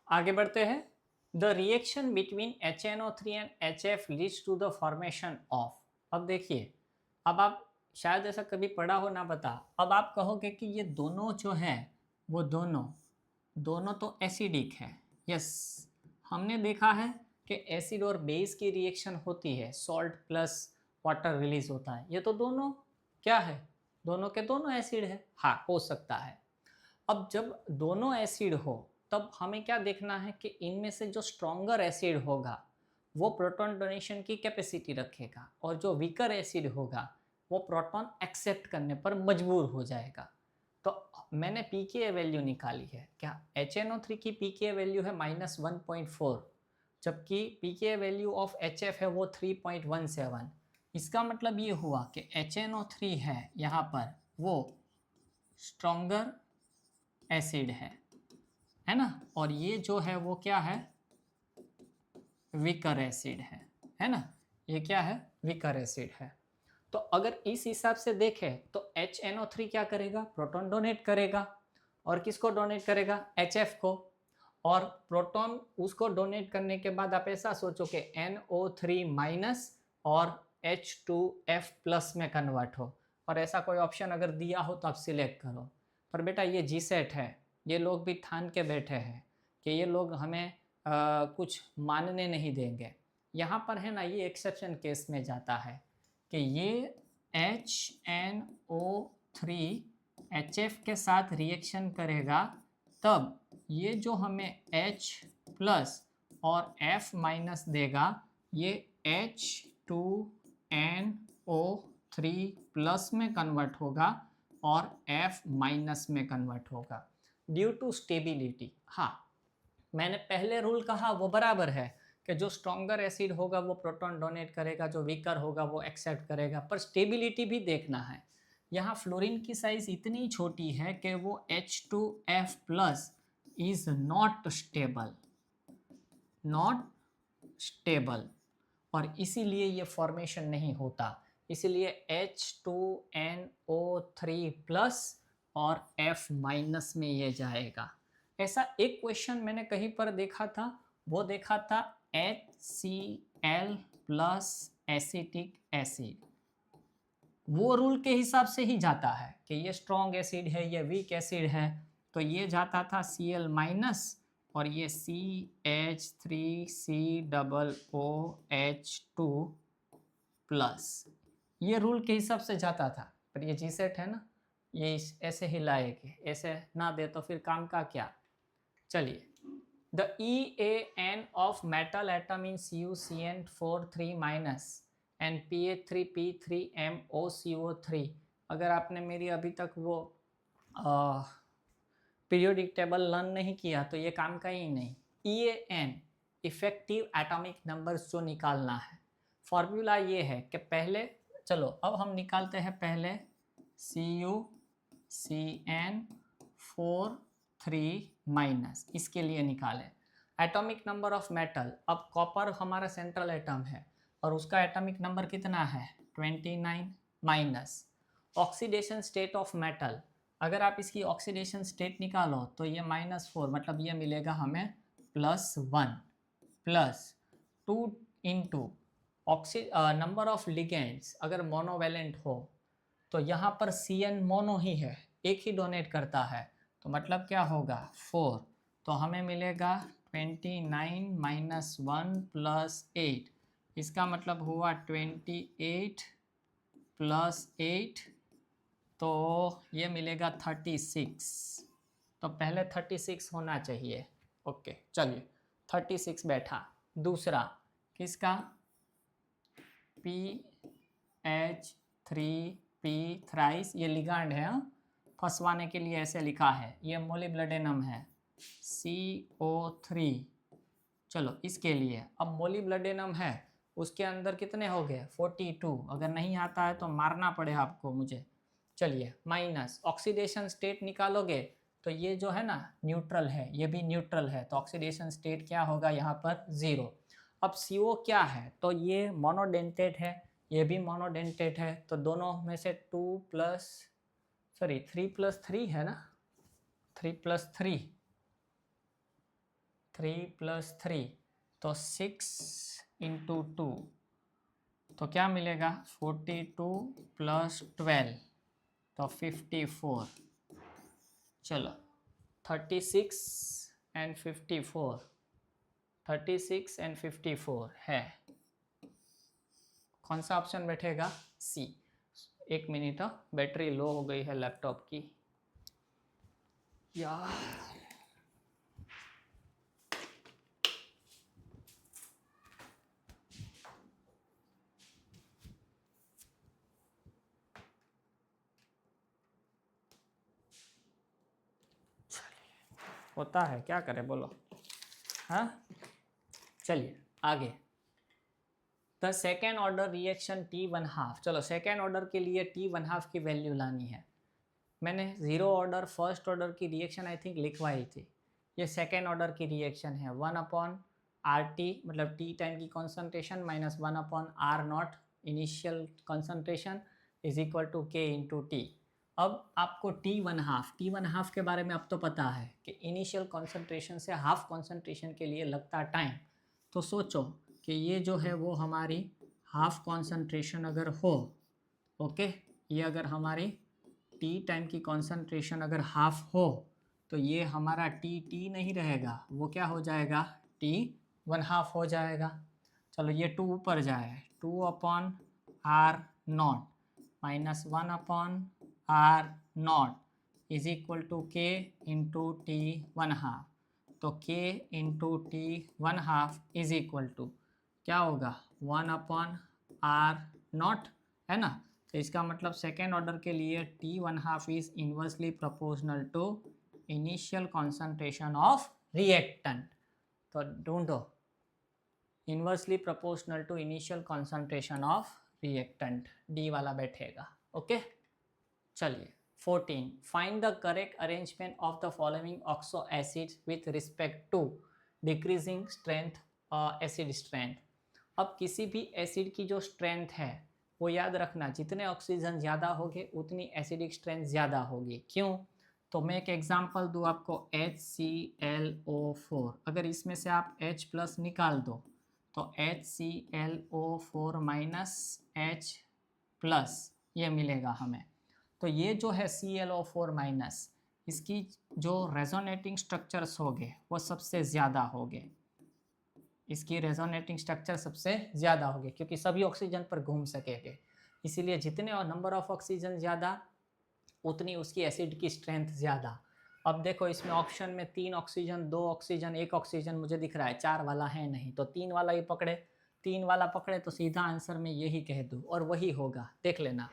आगे बढ़ते हैं। The reaction between HNO3 and HF leads to the formation of. अब देखिए, अब आप शायद ऐसा कभी पढ़ा हो ना पता, अब आप कहोगे कि ये दोनों जो है वो दोनों दोनों तो एसिडिक है। यस, हमने देखा है कि एसिड और बेस की रिएक्शन होती है, सॉल्ट प्लस वाटर रिलीज होता है। ये तो दोनों क्या है, दोनों के दोनों एसिड है। हाँ, हो सकता है। अब जब दोनों एसिड हो तब हमें क्या देखना है कि इनमें से जो स्ट्रॉन्गर एसिड होगा वो प्रोटॉन डोनेशन की कैपेसिटी रखेगा, और जो वीकर एसिड होगा वो प्रोटॉन एक्सेप्ट करने पर मजबूर हो जाएगा। तो मैंने पीके वैल्यू निकाली है। क्या HNO3 की पीके वैल्यू है -1.4, जबकि पीके वैल्यू ऑफ HF है वो 3.17। इसका मतलब ये हुआ कि HNO3 है यहाँ पर वो स्ट्रॉन्गर एसिड है ना, और ये जो है वो क्या है, वीकर एसिड है ना। ये क्या है, वीकर एसिड है। तो अगर इस हिसाब से देखें तो HNO3 क्या करेगा, प्रोटॉन डोनेट करेगा, और किसको डोनेट करेगा, HF को। और प्रोटॉन उसको डोनेट करने के बाद आप ऐसा सोचो कि NO3 माइनस और H2F प्लस में कन्वर्ट हो, और ऐसा कोई ऑप्शन अगर दिया हो तो आप सिलेक्ट करो। पर बेटा ये जीसेट है, ये लोग भी ठान के बैठे हैं कि ये लोग हमें कुछ मानने नहीं देंगे। यहाँ पर है ना, ये एक्सेप्शन केस में जाता है कि ये HNO3 HF के साथ रिएक्शन करेगा, तब ये जो हमें H प्लस और F माइनस देगा ये H2NO3 प्लस में कन्वर्ट होगा और F माइनस में कन्वर्ट होगा ड्यू टू स्टेबिलिटी। हाँ, मैंने पहले रूल कहा वो बराबर है कि जो स्ट्रॉन्गर एसिड होगा वो प्रोटॉन डोनेट करेगा, जो वीकर होगा वो एक्सेप्ट करेगा, पर स्टेबिलिटी भी देखना है। यहाँ फ्लोरीन की साइज इतनी छोटी है कि वो H2F plus is not stable, और इसीलिए ये फॉर्मेशन नहीं होता। इसीलिए H2NO3 प्लस और F माइनस में ये जाएगा। ऐसा एक क्वेश्चन मैंने कहीं पर देखा था, वो देखा था HCl प्लस एसिटिक एसिड। वो रूल के हिसाब से ही जाता है कि ये स्ट्रॉन्ग एसिड है, ये वीक एसिड है, तो ये जाता था Cl माइनस और ये CH3COOH2 प्लस। ये रूल के हिसाब से जाता था, पर ये जी सेट है ना, ये ऐसे ही लाएंगे, ऐसे ना दे तो फिर काम का क्या। चलिए, the EAN of metal atom in CuCN4 3- and PH3P3MoCO3। अगर आपने मेरी अभी तक वो पीरियोडिक टेबल लर्न नहीं किया तो ये काम का ही नहीं। EAN इफेक्टिव एटॉमिक नंबर्स जो निकालना है, फॉर्मूला ये है कि पहले, चलो अब हम निकालते हैं पहले CuCN4 3- इसके लिए निकालें एटॉमिक नंबर ऑफ मेटल। अब कॉपर हमारा सेंट्रल एटम है और उसका एटॉमिक नंबर कितना है 29 minus oxidation state of metal. अगर आप इसकी ऑक्सीडेशन स्टेट निकालो तो ये -4, मतलब ये मिलेगा हमें +1 plus 2 into number of ligands. अगर मोनोवेलेंट हो तो यहाँ पर CN मोनो ही है, एक ही डोनेट करता है, तो मतलब क्या होगा 4। तो हमें मिलेगा 29 माइनस 1 प्लस 8, इसका मतलब हुआ 28 प्लस 8, तो ये मिलेगा 36। तो पहले 36 होना चाहिए। ओके, चलिए 36 बैठा। दूसरा किसका, PH3P थ्राइस, ये लिगांड है, फंसवाने के लिए ऐसे लिखा है। ये मोलिब्लेडेनम है CO3। चलो इसके लिए अब मोलिब्लेडेनम है, उसके अंदर कितने हो गए 42। अगर नहीं आता है तो मारना पड़े आपको मुझे। चलिए, माइनस ऑक्सीडेशन स्टेट निकालोगे तो ये जो है ना न्यूट्रल है, ये भी न्यूट्रल है, तो ऑक्सीडेशन स्टेट क्या होगा यहाँ पर 0। अब CO क्या है, तो ये मोनोडेंटेट है, ये भी मोनोडेंटेट है, तो दोनों में से 3 + 3 है ना, 3 + 3 3 + 3 तो 6 × 2 तो क्या मिलेगा 42 + 12 तो 54। चलो 36 and 54, 36 and 54 है, कौन सा ऑप्शन बैठेगा? सी। एक मिनट, बैटरी लो हो गई है लैपटॉप की यार। होता है, क्या करें बोलो। हाँ चलिए आगे। The second order reaction T1/2। चलो सेकेंड ऑर्डर के लिए T1/2 की वैल्यू लानी है। मैंने ज़ीरो ऑर्डर फर्स्ट ऑर्डर की रिएक्शन आई थिंक लिखवाई थी। ये सेकेंड ऑर्डर की रिएक्शन है 1/RT मतलब टी टाइम की concentration minus 1/R0 initial concentration is equal to K × T। अब आपको T1/2 के बारे में अब तो पता है कि इनिशियल कॉन्सेंट्रेशन से हाफ कॉन्सेंट्रेशन के लिए लगता टाइम। तो सोचो कि ये जो है वो हमारी हाफ कॉन्सेंट्रेशन अगर हो, ओके, ये अगर हमारी टी टाइम की कॉन्सेंट्रेशन अगर हाफ हो तो ये हमारा टी नहीं रहेगा, वो क्या हो जाएगा T1/2 हो जाएगा। चलो ये 2 ऊपर जाए, 2/R0 minus 1/R0 is equal to K × T1/2। तो K × T1/2 is equal to क्या होगा 1/R0 है ना। तो इसका मतलब सेकेंड ऑर्डर के लिए T1/2 is inversely proportional to initial concentration of reactant. तो ढूंढो inversely proportional to initial concentration of reactant, D वाला बैठेगा। ओके चलिए 14 find the correct arrangement of the following oxo acids with respect to decreasing strength acid strength. अब किसी भी acid की जो स्ट्रेंथ है वो याद रखना, जितने ऑक्सीजन ज़्यादा होंगे उतनी एसिडिक स्ट्रेंथ ज़्यादा होगी। क्यों? तो मैं एक एग्जांपल दूँ आपको, HClO4, अगर इसमें से आप H+ निकाल दो तो HClO4 - H+ ये मिलेगा हमें। तो ये जो है ClO4- इसकी जो रेजोनेटिंग स्ट्रक्चर्स होंगे वो सबसे ज़्यादा होंगे, इसकी रेजोनेटिंग स्ट्रक्चर सबसे ज़्यादा होगी क्योंकि सभी ऑक्सीजन पर घूम सकेंगे। इसीलिए जितने नंबर ऑफ ऑक्सीजन ज़्यादा उतनी उसकी एसिड की स्ट्रेंथ ज़्यादा। अब देखो इसमें ऑप्शन में 3 ऑक्सीजन, 2 ऑक्सीजन, 1 ऑक्सीजन मुझे दिख रहा है, 4 वाला है नहीं, तो 3 वाला ही पकड़े। 3 वाला पकड़े तो सीधा आंसर में यही कह दूँ और वही होगा, देख लेना।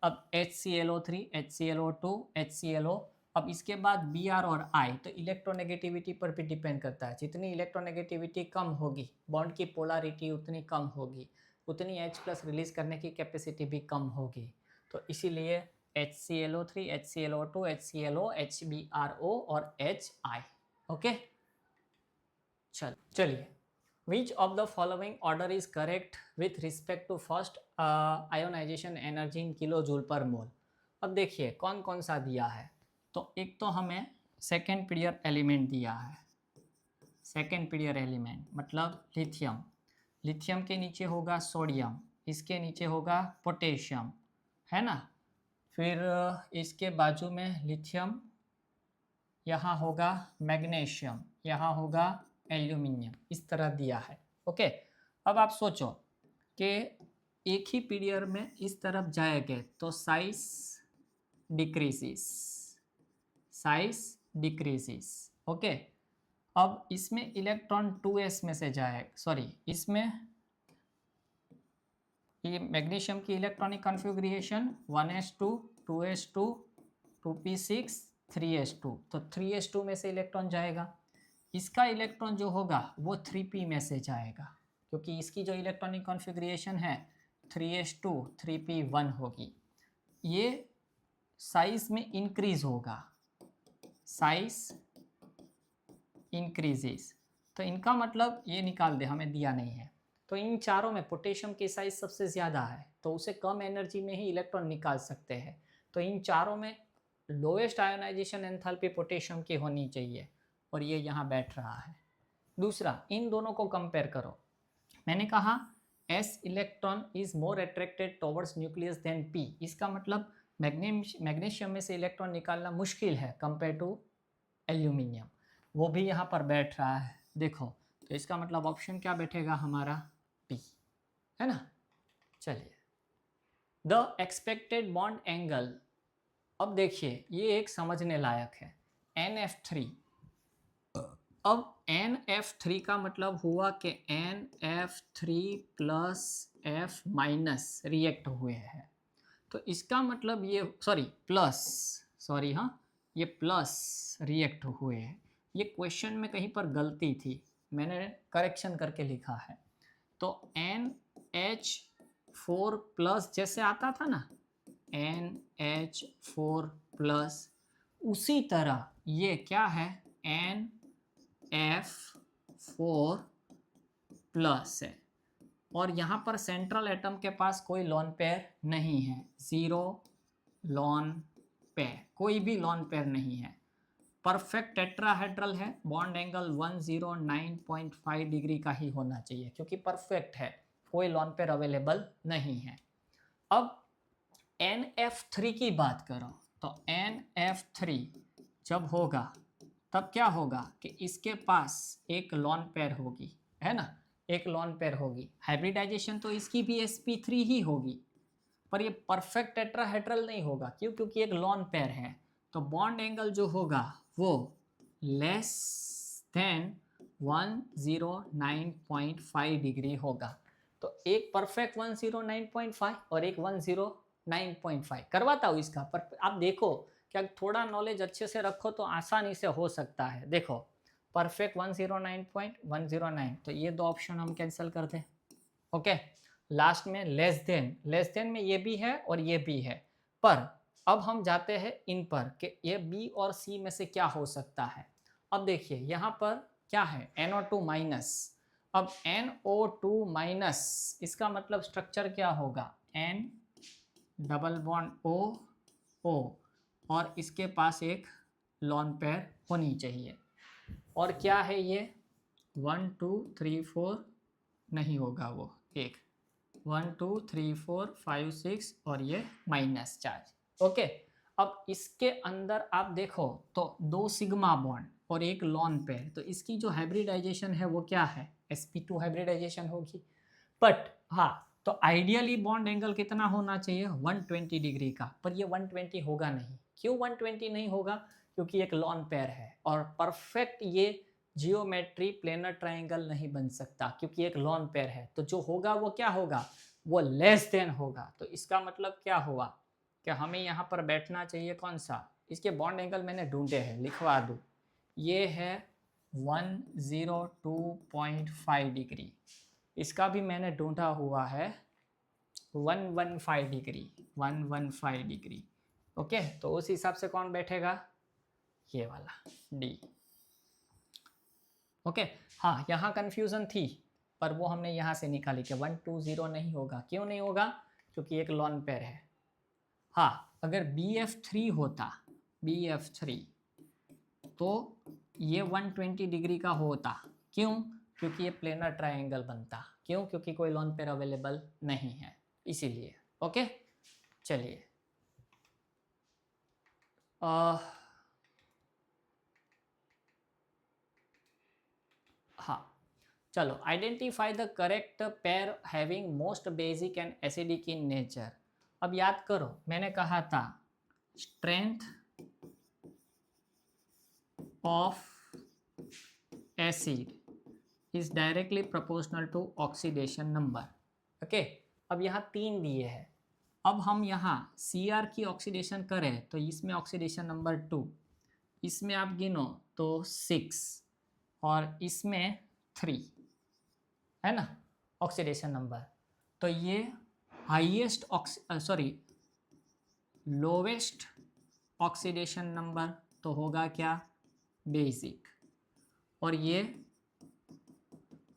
अब HClO3, HClO2, HClO, अब इसके बाद Br और I, तो इलेक्ट्रोनेगेटिविटी पर भी डिपेंड करता है। जितनी इलेक्ट्रोनेगेटिविटी कम होगी बॉन्ड की पोलरिटी उतनी कम होगी, उतनी H+ रिलीज करने की कैपेसिटी भी कम होगी। तो इसीलिए HClO3, HClO2, HClO, HBRO और HI। ओके चलिए Which of the following order is correct with respect to first ionization energy in kilojoule पर मोल। अब देखिए कौन कौन सा दिया है। तो एक तो हमें सेकेंड पीरियड एलिमेंट दिया है, सेकेंड पीरियड एलिमेंट मतलब लिथियम। लिथियम के नीचे होगा सोडियम, इसके नीचे होगा पोटेशियम, है ना। फिर इसके बाजू में लिथियम, यहाँ होगा मैग्नीशियम, यहाँ होगा एल्यूमिनियम, इस तरह दिया है। ओके अब आप सोचो कि एक ही पीरियड में इस तरफ जाएंगे तो size decreases, size decreases. Okay अब इसमें इलेक्ट्रॉन 2s में से जाए, सॉरी इसमें ये मैग्नीशियम की electronic configuration 1s2 2s2 2p6 3s2, तो 3s2 में से इलेक्ट्रॉन जाएगा। इसका इलेक्ट्रॉन जो होगा वो 3p में से जाएगा क्योंकि इसकी जो इलेक्ट्रॉनिक कॉन्फ़िगरेशन है 3s2 3p1 होगी। ये साइज में इंक्रीज होगा, साइज इंक्रीजेस, तो इनका मतलब ये निकाल दे, हमें दिया नहीं है। तो इन चारों में पोटेशियम की साइज सबसे ज़्यादा है तो उसे कम एनर्जी में ही इलेक्ट्रॉन निकाल सकते हैं। तो इन चारों में लोएस्ट आयोनाइजेशन एंथैल्पी पोटेशियम की होनी चाहिए और ये यहाँ बैठ रहा है। दूसरा इन दोनों को कंपेयर करो। मैंने कहा S electron is more attracted towards nucleus then P, इसका मतलब मैग्नीशियम में से इलेक्ट्रॉन निकालना मुश्किल है कंपेयर टू एल्यूमिनियम। वो भी यहाँ पर बैठ रहा है, देखो, तो इसका मतलब ऑप्शन क्या बैठेगा हमारा, P, है ना। चलिए, द एक्सपेक्टेड बॉन्ड एंगल, अब देखिए ये एक समझने लायक है, NF3। अब NF3 का मतलब हुआ कि NF3 plus F minus react हुए हैं, तो इसका मतलब ये ये प्लस रिएक्ट हुए हैं। ये क्वेश्चन में कहीं पर गलती थी, मैंने करेक्शन करके लिखा है। तो NH4 प्लस जैसे आता था ना, NH4 प्लस, उसी तरह ये क्या है, NF4 प्लस है। और यहाँ पर सेंट्रल एटम के पास कोई लॉन पेयर नहीं है, 0 लॉन पेयर, कोई भी लॉन पेयर नहीं है। परफेक्ट टेट्राहेड्रल है, बॉन्ड एंगल 109.5 डिग्री का ही होना चाहिए क्योंकि परफेक्ट है, कोई लॉन पेयर अवेलेबल नहीं है। अब NF3 की बात करो तो NF3 जब होगा तब क्या होगा कि इसके पास एक लॉन पेयर होगी, है ना, एक लॉन पेयर होगी। हाइब्रिडाइजेशन तो इसकी भी sp3 ही होगी, पर ये परफेक्ट टेट्राहेड्रल नहीं होगा, क्यों, क्योंकि एक लॉन पेयर है। तो बॉन्ड एंगल जो होगा वो लेस देन 109.5 डिग्री होगा। तो एक परफेक्ट 109.5 और एक 109.5 करवाता हूँ इसका, पर आप देखो क्या, थोड़ा नॉलेज अच्छे से रखो तो आसानी से हो सकता है। देखो परफेक्ट 109.109, तो ये दो ऑप्शन हम कैंसिल कर दें। ओके, लास्ट में लेस देन में ये भी है और ये भी है, पर अब हम जाते हैं इन पर कि ये बी और सी में से क्या हो सकता है। अब देखिए यहाँ पर क्या है, NO2 माइनस। अब NO2 माइनस इसका मतलब स्ट्रक्चर क्या होगा, N डबल बॉन्ड O और इसके पास एक लॉन पेयर होनी चाहिए। और क्या है ये 1 2 3 4 नहीं होगा, वो एक 1 2 3 4 5 6 और ये माइनस चार्ज। ओके, अब इसके अंदर आप देखो तो 2 सिग्मा बॉन्ड और एक लॉन पेयर, तो इसकी जो हाइब्रिडाइजेशन है वो क्या है, sp2 हाइब्रिडाइजेशन होगी। बट हाँ, तो आइडियली बॉन्ड एंगल कितना होना चाहिए, 120 डिग्री का, पर ये 120 होगा नहीं। क्यों 120 नहीं होगा, क्योंकि एक लॉन पेयर है और परफेक्ट ये जियोमेट्री प्लेनर ट्रायंगल नहीं बन सकता क्योंकि एक लॉन पेयर है। तो जो होगा वो क्या होगा, वो लेस देन होगा। तो इसका मतलब क्या हुआ कि हमें यहाँ पर बैठना चाहिए कौन सा, इसके बॉन्ड एंगल मैंने ढूंढे हैं, लिखवा दूँ, ये है 102.5 डिग्री, इसका भी मैंने ढूंढा हुआ है 115 डिग्री। ओके, तो उस हिसाब से कौन बैठेगा, ये वाला डी। ओके, हाँ यहाँ कंफ्यूजन थी, पर वो हमने यहाँ से निकाली कि 120 नहीं होगा। क्यों नहीं होगा, क्योंकि एक लॉन पेयर है। हाँ, अगर BF3 होता, BF3 तो ये 120 डिग्री का होता। क्यों, क्योंकि ये प्लेनर ट्रायंगल बनता। क्यों, क्योंकि कोई लॉन पेयर अवेलेबल नहीं है, इसीलिए। ओके, चलिए हाँ, चलो, identify the correct pair having most basic and acidic in nature. अब याद करो, मैंने कहा था strength of acid is directly proportional to oxidation number. Okay, अब यहाँ 3 दिए हैं। अब हम यहाँ Cr की ऑक्सीडेशन करें तो इसमें ऑक्सीडेशन नंबर 2, इसमें आप गिनो तो 6 और इसमें 3, है ना ऑक्सीडेशन नंबर। तो ये हाईएस्ट लोवेस्ट ऑक्सीडेशन नंबर तो होगा क्या, बेसिक, और ये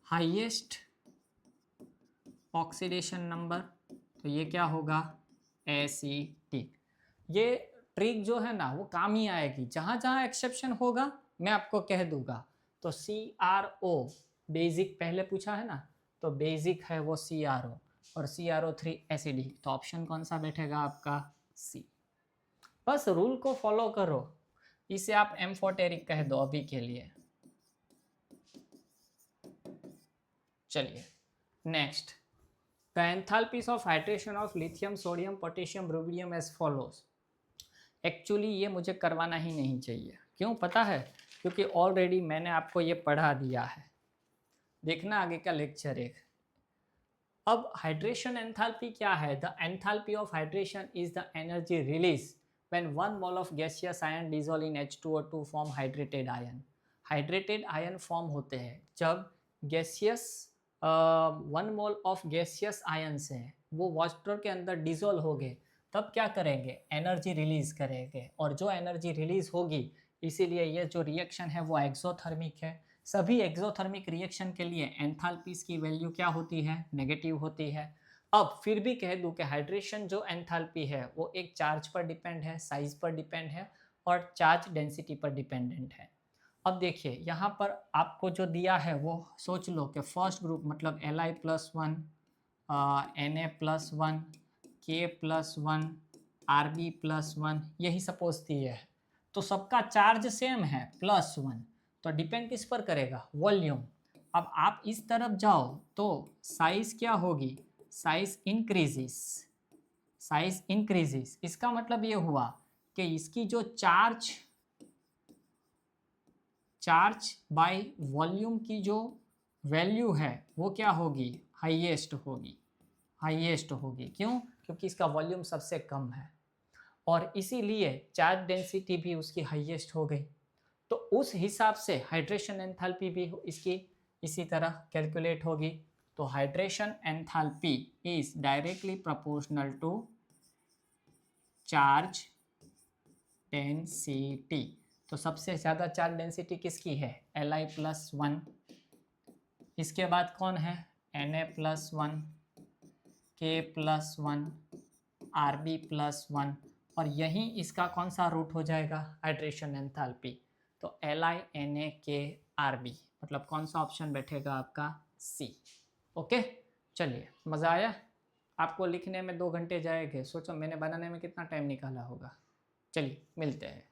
हाईएस्ट ऑक्सीडेशन नंबर तो ये क्या होगा, एसिडिक। ये ट्रिक जो है ना वो काम ही आएगी, जहाँ जहाँ एक्सेप्शन होगा मैं आपको कह दूंगा। तो CrO बेसिक पहले पूछा है ना, तो बेसिक है वो CrO और CrO3 एसिडिक, तो ऑप्शन कौन सा बैठेगा आपका सी। बस रूल को फॉलो करो, इसे आप एम्फोटेरिक कह दो अभी के लिए। चलिए next, the enthalpies of hydration of lithium sodium potassium rubidium as follows. Actually ये मुझे करवाना ही नहीं चाहिए, क्यों पता है, क्योंकि ऑलरेडी मैंने आपको ये पढ़ा दिया है। देखना आगे का लेक्चर एक। अब हाइड्रेशन एंथैल्पी क्या है? The enthalpy of hydration is the energy release when 1 mole of gaseous ion dissolve in H2O2 form hydrated ion। Hydrated ion form होते हैं जब gaseous 1 mole of gaseous ion से वो वाटर के अंदर डिजोल्व हो गए, तब क्या करेंगे? एनर्जी रिलीज करेंगे, और जो एनर्जी रिलीज होगी, इसीलिए ये जो रिएक्शन है वो एक्सोथर्मिक है। सभी एक्सोथर्मिक रिएक्शन के लिए एंथैल्पीज की वैल्यू क्या होती है? नेगेटिव होती है। अब फिर भी कह दूं कि हाइड्रेशन जो एंथैल्पी है वो एक चार्ज पर डिपेंड है, साइज पर डिपेंड है और चार्ज डेंसिटी पर डिपेंडेंट है। अब देखिए यहाँ पर आपको जो दिया है वो सोच लो कि फर्स्ट ग्रुप मतलब Li+1, Na+1, K+1, Rb+1, यही सपोज दिए है, तो सबका चार्ज सेम है +1, तो डिपेंड किस पर करेगा? वॉल्यूम। अब आप इस तरफ जाओ तो साइज क्या होगी? Size increases, size increases. इसका मतलब ये हुआ कि इसकी जो चार्ज बाय वॉल्यूम की जो वैल्यू है वो क्या होगी? हाईएस्ट होगी, हाईएस्ट होगी। क्यों? क्योंकि इसका वॉल्यूम सबसे कम है और इसीलिए चार्ज डेंसिटी भी उसकी हाईएस्ट हो गई। तो उस हिसाब से हाइड्रेशन एंथैल्पी भी इसकी इसी तरह कैलकुलेट होगी। तो hydration enthalpy is directly proportional to charge density. तो सबसे ज़्यादा चार्ज डेंसिटी किसकी है? Li+1। इसके बाद कौन है? Na+1, K+1, Rb+1, और यहीं इसका कौन सा रूट हो जाएगा? Hydration enthalpy. तो Li, Na, K, Rb, मतलब कौन सा ऑप्शन बैठेगा आपका? सी। ओके, चलिए, मज़ा आया? आपको लिखने में 2 घंटे जाएंगे, सोचो मैंने बनाने में कितना टाइम निकाला होगा। चलिए मिलते हैं।